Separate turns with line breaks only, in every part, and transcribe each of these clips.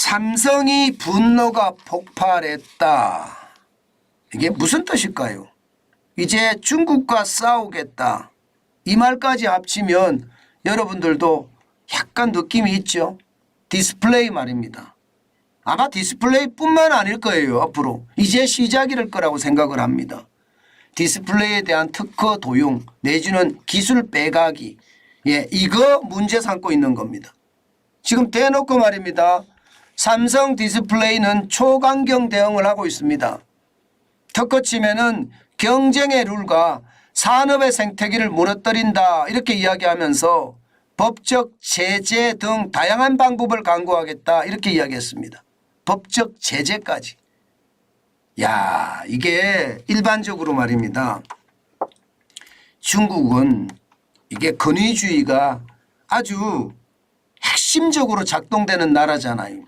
삼성이 분노가 폭발했다. 이게 무슨 뜻일까요? 이제 중국과 싸우겠다. 이 말까지 합치면 여러분들도 약간 느낌이 있죠. 디스플레이 말입니다. 아마 디스플레이뿐만 아닐 거예요. 앞으로 이제 시작일 거라고 생각을 합니다. 디스플레이에 대한 특허 도용 내지는 기술 빼가기, 이거 문제 삼고 있는 겁니다. 지금 대놓고 말입니다. 삼성 디스플레이는 초강경 대응을 하고 있습니다. 특허 침해는 경쟁의 룰과 산업의 생태계를 무너뜨린다 이렇게 이야기하면서 법적 제재 등 다양한 방법을 강구하겠다 이렇게 이야기했습니다. 법적 제재까지. 야, 이게 일반적으로 말입니다. 중국은 이게 권위주의가 아주 핵심적으로 작동되는 나라잖아요.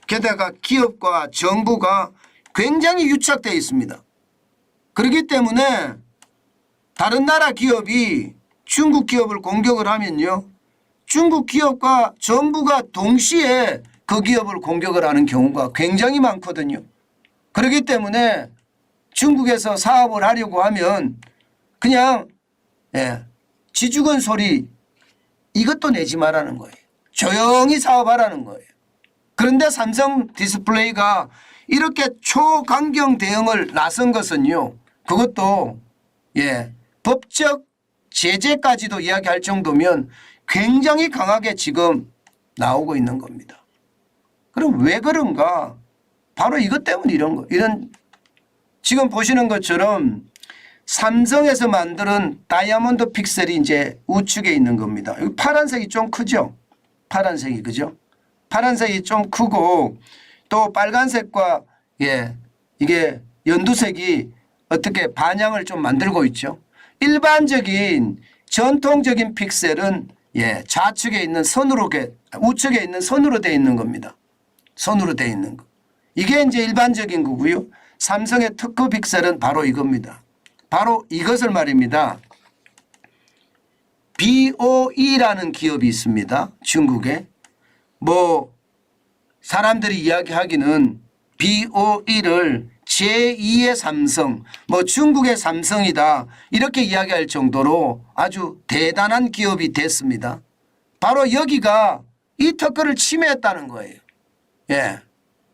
게다가 기업과 정부가 굉장히 유착되어 있습니다. 그렇기 때문에 다른 나라 기업이 중국 기업을 공격을 하면요, 중국 기업과 정부가 동시에 그 기업을 공격을 하는 경우가 굉장히 많거든요. 그렇기 때문에 중국에서 사업을 하려고 하면 그냥 쥐죽은 소리 이것도 내지 말라는 거예요. 조용히 사업하라는 거예요. 그런데 삼성 디스플레이가 이렇게 초강경 대응을 나선 것은요, 그것도 법적 제재까지도 이야기할 정도면 굉장히 강하게 지금 나오고 있는 겁니다. 그럼 왜 그런가? 바로 이것 때문에 이런 지금 보시는 것처럼 삼성에서 만드는 다이아몬드 픽셀이 이제 우측에 있는 겁니다. 여기 파란색이 좀 크죠? 파란색이, 그죠? 파란색이 좀 크고 또 빨간색과 이게 연두색이 어떻게 반향을 좀 만들고 있죠. 일반적인 전통적인 픽셀은 좌측에 있는 선으로 우측에 있는 선으로 되어 있는 겁니다. 선으로 되어 있는 거. 이게 이제 일반적인 거고요. 삼성의 특허 픽셀은 바로 이겁니다. 바로 이것을 말입니다. BOE라는 기업이 있습니다. 중국에. 사람들이 이야기하기는 BOE를 제2의 삼성, 중국의 삼성이다 이렇게 이야기할 정도로 아주 대단한 기업이 됐습니다. 바로 여기가 이 특허를 침해했다는 거예요.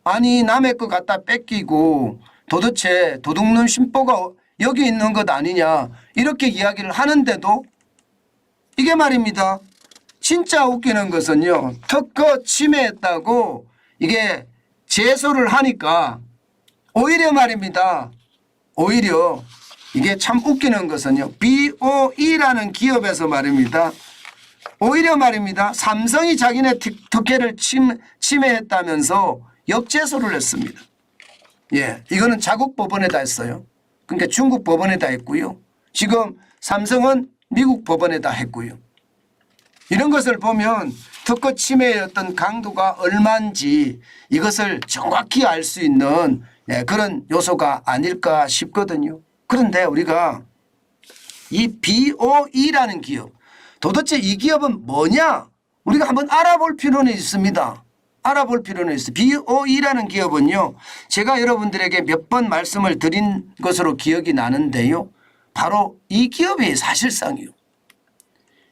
아니 남의 거 갖다 뺏기고 도대체 도둑놈 심보가 여기 있는 것 아니냐 이렇게 이야기를 하는데도 이게 말입니다. 진짜 웃기는 것은요, 특허 침해했다고 이게 제소를 하니까 오히려 말입니다. 오히려 이게 참 웃기는 것은요, BOE라는 기업에서 말입니다. 오히려 말입니다. 삼성이 자기네 특혜를 침해했다면서 역제소를 했습니다. 이거는 자국 법원에다 했어요. 그러니까 중국 법원에다 했고요. 지금 삼성은 미국 법원에다 했고요. 이런 것을 보면 특허 침해의 어떤 강도가 얼마인지 이것을 정확히 알 수 있는 그런 요소가 아닐까 싶거든요. 그런데 우리가 이 BOE라는 기업, 도대체 이 기업은 뭐냐? 우리가 한번 알아볼 필요는 있습니다. 알아볼 필요는 있어요. BOE라는 기업은요, 제가 여러분들에게 몇 번 말씀을 드린 것으로 기억이 나는데요, 바로 이 기업이 사실상이요,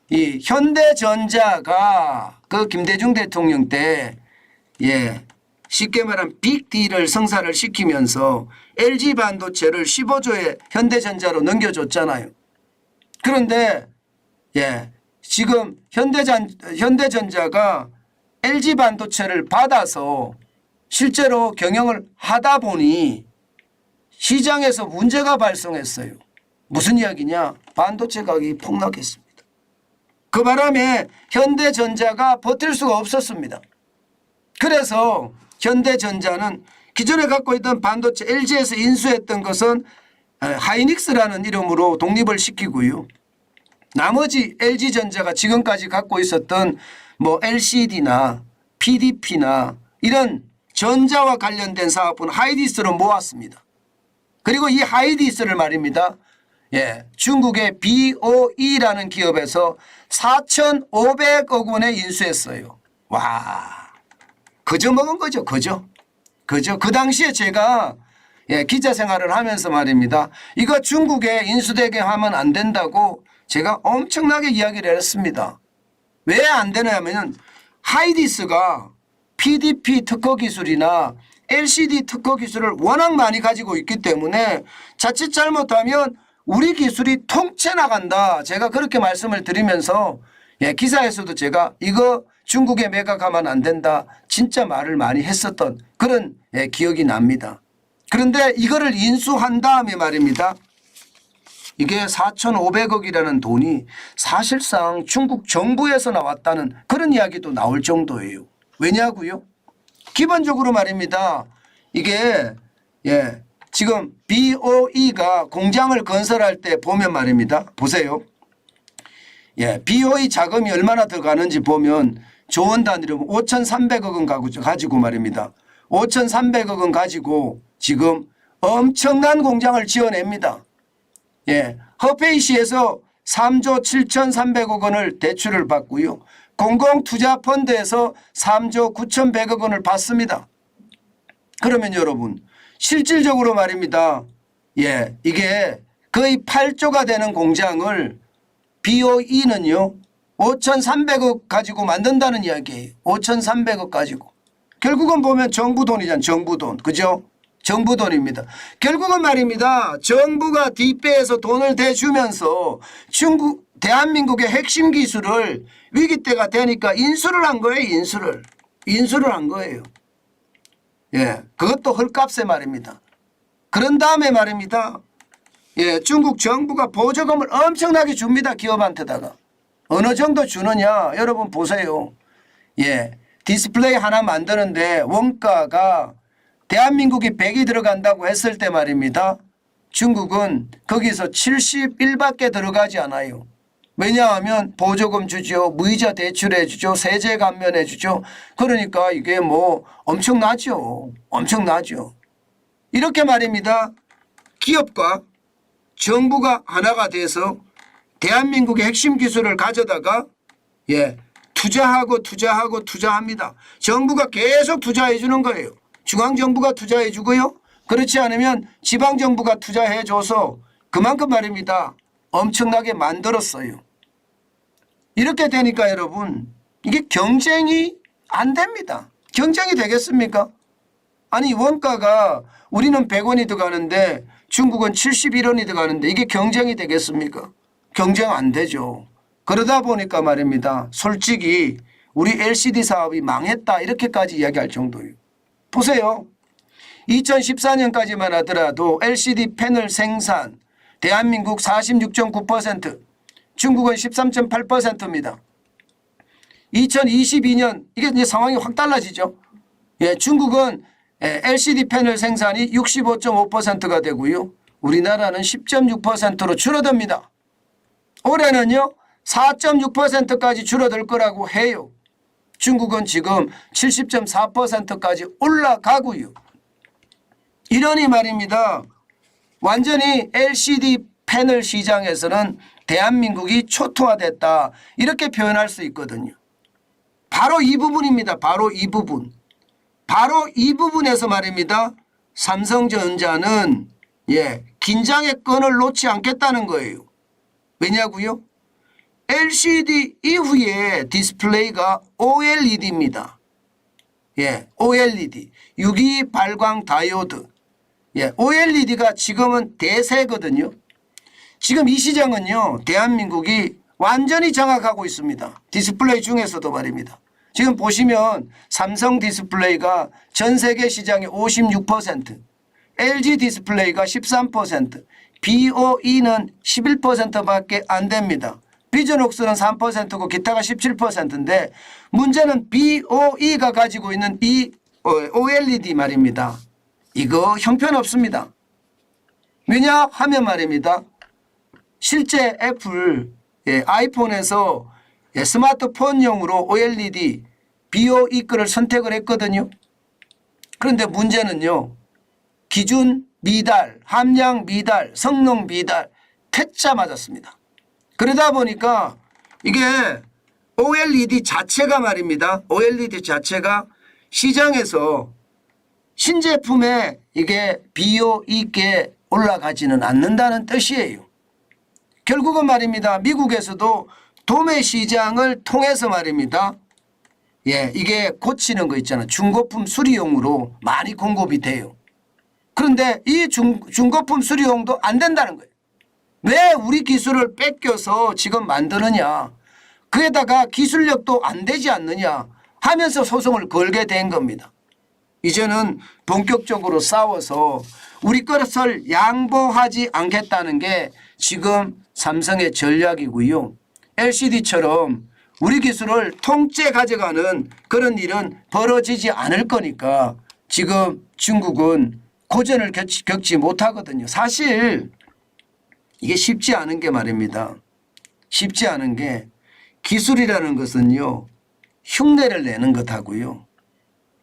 이 현대전자가 그 김대중 대통령 때 쉽게 말하면 빅딜을 성사를 시키면서 LG 반도체를 15조에 현대전자로 넘겨줬잖아요. 그런데 지금 현대전자가 LG 반도체를 받아서 실제로 경영을 하다 보니 시장에서 문제가 발생했어요. 무슨 이야기냐? 반도체 가격이 폭락했습니다. 그 바람에 현대전자가 버틸 수가 없었습니다. 그래서 현대전자는 기존에 갖고 있던 반도체 LG에서 인수했던 것은 하이닉스라는 이름으로 독립을 시키고요. 나머지 LG전자가 지금까지 갖고 있었던 LCD나 PDP나 이런 전자와 관련된 사업은 하이디스로 모았습니다. 그리고 이 하이디스를 말입니다. 중국의 BOE라는 기업에서 4,500억 원에 인수했어요. 와, 거저 먹은 거죠. 거저. 그 당시에 제가 기자 생활을 하면서 말입니다. 이거 중국에 인수되게 하면 안 된다고 제가 엄청나게 이야기를 했습니다. 왜 안 되냐면 하이디스가 PDP 특허 기술이나 LCD 특허 기술을 워낙 많이 가지고 있기 때문에 자칫 잘못하면 우리 기술이 통째 나간다. 제가 그렇게 말씀을 드리면서 기사에서도 제가 이거 중국에 매각하면 안 된다. 진짜 말을 많이 했었던 그런 기억이 납니다. 그런데 이거를 인수한 다음에 말입니다. 이게 4,500억이라는 돈이 사실상 중국 정부에서 나왔다는 그런 이야기도 나올 정도예요. 왜냐고요? 기본적으로 말입니다. 이게 지금 BOE가 공장을 건설할 때 보면 말입니다. 보세요. BOE 자금이 얼마나 들어가는지 보면 조원 단위로 5,300억 원 가지고 말입니다. 5,300억 원 가지고 지금 엄청난 공장을 지어냅니다. 허페이시에서 3조 7,300억 원을 대출을 받고요. 공공투자펀드에서 3조 9,100억 원을 받습니다. 그러면 여러분 실질적으로 말입니다. 이게 거의 8조가 되는 공장을 BOE는요 5,300억 가지고 만든다는 이야기예요. 5,300억 가지고. 결국은 보면 정부 돈이잖아요. 정부 돈. 그죠? 정부 돈입니다. 결국은 말입니다. 정부가 뒷배에서 돈을 대주면서 대한민국의 핵심 기술을 위기 때가 되니까 인수를 한 거예요. 인수를 한 거예요. 그것도 헐값에 말입니다. 그런 다음에 말입니다. 중국 정부가 보조금을 엄청나게 줍니다. 기업한테다가. 어느 정도 주느냐 여러분 보세요. 디스플레이 하나 만드는데 원가가 대한민국이 100이 들어간다고 했을 때 말입니다. 중국은 거기서 71밖에 들어가지 않아요. 왜냐하면 보조금 주죠. 무이자 대출해 주죠. 세제 감면해 주죠. 그러니까 이게 뭐 엄청나죠. 엄청나죠. 이렇게 말입니다. 기업과 정부가 하나가 돼서 대한민국의 핵심 기술을 가져다가 투자합니다. 정부가 계속 투자해 주는 거예요. 중앙정부가 투자해 주고요. 그렇지 않으면 지방정부가 투자해 줘서 그만큼 말입니다. 엄청나게 만들었어요. 이렇게 되니까 여러분 이게 경쟁이 안 됩니다. 경쟁이 되겠습니까? 아니 원가가 우리는 100원이 들어가는데 중국은 71원이 들어가는데 이게 경쟁이 되겠습니까? 경쟁 안 되죠. 그러다 보니까 말입니다. 솔직히 우리 LCD 사업이 망했다 이렇게까지 이야기할 정도예요. 보세요. 2014년까지만 하더라도 LCD 패널 생산 대한민국 46.9%, 중국은 13.8%입니다. 2022년 이게 이제 상황이 확 달라지죠. 중국은 LCD 패널 생산이 65.5%가 되고요. 우리나라는 10.6%로 줄어듭니다. 올해는요 4.6%까지 줄어들 거라고 해요. 중국은 지금 70.4%까지 올라가고요. 이러니 말입니다. 완전히 LCD 패널 시장에서는 대한민국이 초토화됐다 이렇게 표현할 수 있거든요. 바로 이 부분입니다. 바로 이 부분. 바로 이 부분에서 말입니다. 삼성전자는 긴장의 끈을 놓지 않겠다는 거예요. 왜냐고요? LCD 이후에 디스플레이가 OLED입니다. OLED 유기 발광 다이오드. OLED가 지금은 대세거든요. 지금 이 시장은요 대한민국이 완전히 장악하고 있습니다. 디스플레이 중에서도 말입니다. 지금 보시면 삼성 디스플레이가 전 세계 시장의 56%, LG 디스플레이가 13%, BOE는 11%밖에 안 됩니다. 비전옥스는 3%고 기타가 17%인데 문제는 BOE가 가지고 있는 이 OLED 말입니다. 이거 형편없습니다. 왜냐 하면 말입니다. 실제 애플 아이폰에서 스마트폰용으로 OLED BOE 거를 선택을 했거든요. 그런데 문제는요. 기준 미달, 함량 미달, 성능 미달 퇴짜 맞았습니다. 그러다 보니까 이게 OLED 자체가 말입니다. OLED 자체가 시장에서 신제품에 이게 비효 있게 올라가지는 않는다는 뜻이에요. 결국은 말입니다. 미국에서도 도매 시장을 통해서 말입니다. 예, 이게 고치는 거 있잖아요. 중고품 수리용으로 많이 공급이 돼요. 그런데 이 중고품 수리용도 안 된다는 거예요. 왜 우리 기술을 뺏겨서 지금 만드느냐. 그에다가 기술력도 안 되지 않느냐 하면서 소송을 걸게 된 겁니다. 이제는 본격적으로 싸워서 우리 것을 양보하지 않겠다는 게 지금 삼성의 전략이고요. LCD처럼 우리 기술을 통째 가져가는 그런 일은 벌어지지 않을 거니까 지금 중국은 고전을 겪지 못하거든요. 사실 이게 쉽지 않은 게 말입니다. 쉽지 않은 게 기술이라는 것은요. 흉내를 내는 것하고요.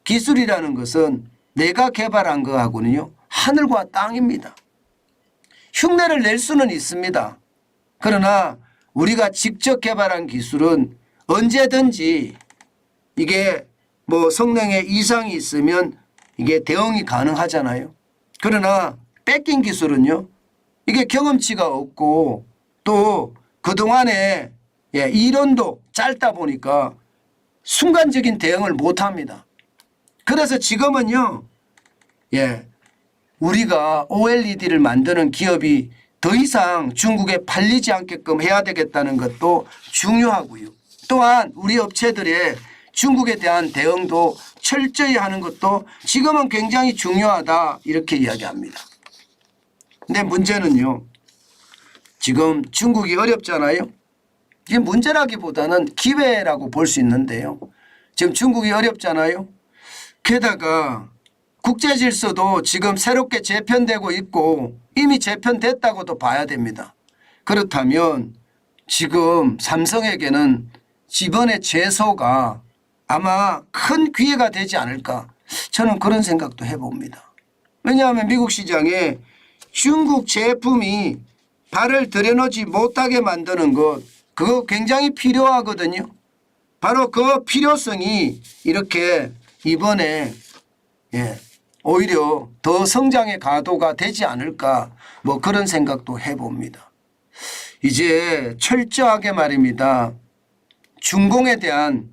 기술이라는 것은 내가 개발한 거하고는요. 하늘과 땅입니다. 흉내를 낼 수는 있습니다. 그러나 우리가 직접 개발한 기술은 언제든지 이게 뭐 성능에 이상이 있으면 이게 대응이 가능하잖아요. 그러나 뺏긴 기술은요. 이게 경험치가 없고 또 그동안에 이론도 짧다 보니까 순간적인 대응을 못합니다. 그래서 지금은요. 우리가 OLED를 만드는 기업이 더 이상 중국에 팔리지 않게끔 해야 되겠다는 것도 중요하고요. 또한 우리 업체들의 중국에 대한 대응도 철저히 하는 것도 지금은 굉장히 중요하다 이렇게 이야기합니다. 근데 문제는요. 지금 중국이 어렵잖아요. 이게 문제라기보다는 기회라고 볼 수 있는데요. 지금 중국이 어렵잖아요. 게다가 국제 질서도 지금 새롭게 재편되고 있고 이미 재편됐다고도 봐야 됩니다. 그렇다면 지금 삼성에게는 이번의 제소가 아마 큰 기회가 되지 않을까 저는 그런 생각도 해봅니다. 왜냐하면 미국 시장에 중국 제품이 발을 들여놓지 못하게 만드는 것 그거 굉장히 필요하거든요. 바로 그 필요성이 이렇게 이번에 오히려 더 성장의 가도가 되지 않을까 뭐 그런 생각도 해봅니다. 이제 철저하게 말입니다. 중공에 대한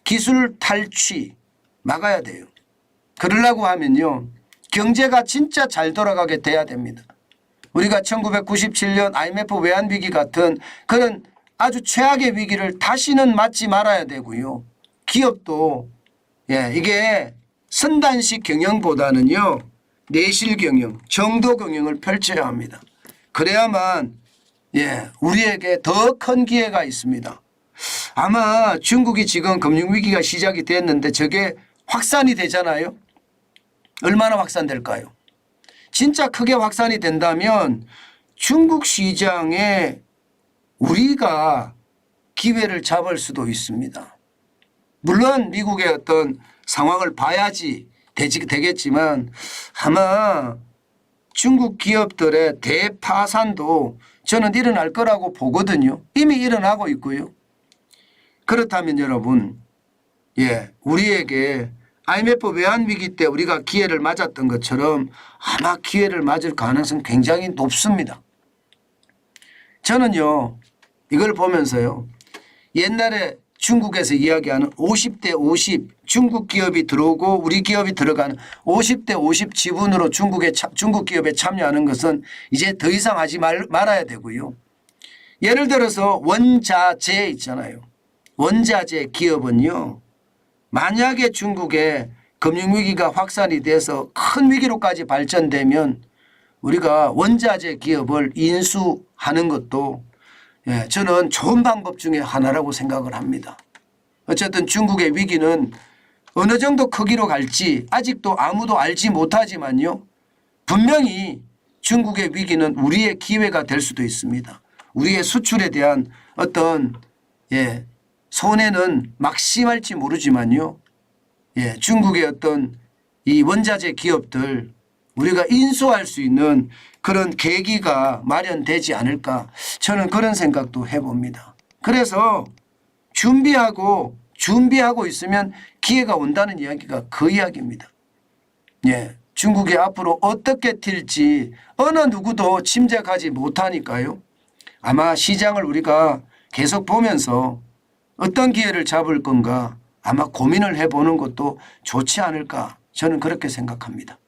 기술 탈취 막아야 돼요. 그러려고 하면요. 경제가 진짜 잘 돌아가게 돼야 됩니다. 우리가 1997년 IMF 외환위기 같은 그런 아주 최악의 위기를 다시는 맞지 말아야 되고요. 기업도 이게 선단식 경영보다는요. 내실 경영, 정도 경영을 펼쳐야 합니다. 그래야만 우리에게 더 큰 기회가 있습니다. 아마 중국이 지금 금융위기가 시작이 됐는데 저게 확산이 되잖아요. 얼마나 확산될까요? 진짜 크게 확산이 된다면 중국 시장에 우리가 기회를 잡을 수도 있습니다. 물론 미국의 어떤 상황을 봐야지 되겠지만 아마 중국 기업들의 대파산도 저는 일어날 거라고 보거든요. 이미 일어나고 있고요. 그렇다면 여러분 우리에게 IMF 외환위기 때 우리가 기회를 맞았던 것처럼 아마 기회를 맞을 가능성이 굉장히 높습니다. 저는요. 이걸 보면서요. 옛날에 중국에서 이야기하는 50대 50 중국 기업이 들어오고 우리 기업이 들어가는 50대 50 지분으로 중국 기업에 참여하는 것은 이제 더 이상 하지 말아야 되고요. 예를 들어서 원자재 있잖아요. 원자재 기업은요. 만약에 중국에 금융위기가 확산이 돼서 큰 위기로까지 발전되면 우리가 원자재 기업을 인수하는 것도 저는 좋은 방법 중에 하나라고 생각을 합니다. 어쨌든 중국의 위기는 어느 정도 크기로 갈지 아직도 아무도 알지 못하지만요. 분명히 중국의 위기는 우리의 기회가 될 수도 있습니다. 우리의 수출에 대한 어떤 손해는 막심할지 모르지만요. 중국의 어떤 이 원자재 기업들 우리가 인수할 수 있는 그런 계기가 마련되지 않을까 저는 그런 생각도 해봅니다. 그래서 준비하고 준비하고 있으면 기회가 온다는 이야기가 그 이야기입니다. 예, 중국이 앞으로 어떻게 튈지 어느 누구도 짐작하지 못하니까요. 아마 시장을 우리가 계속 보면서 어떤 기회를 잡을 건가 아마 고민을 해보는 것도 좋지 않을까 저는 그렇게 생각합니다.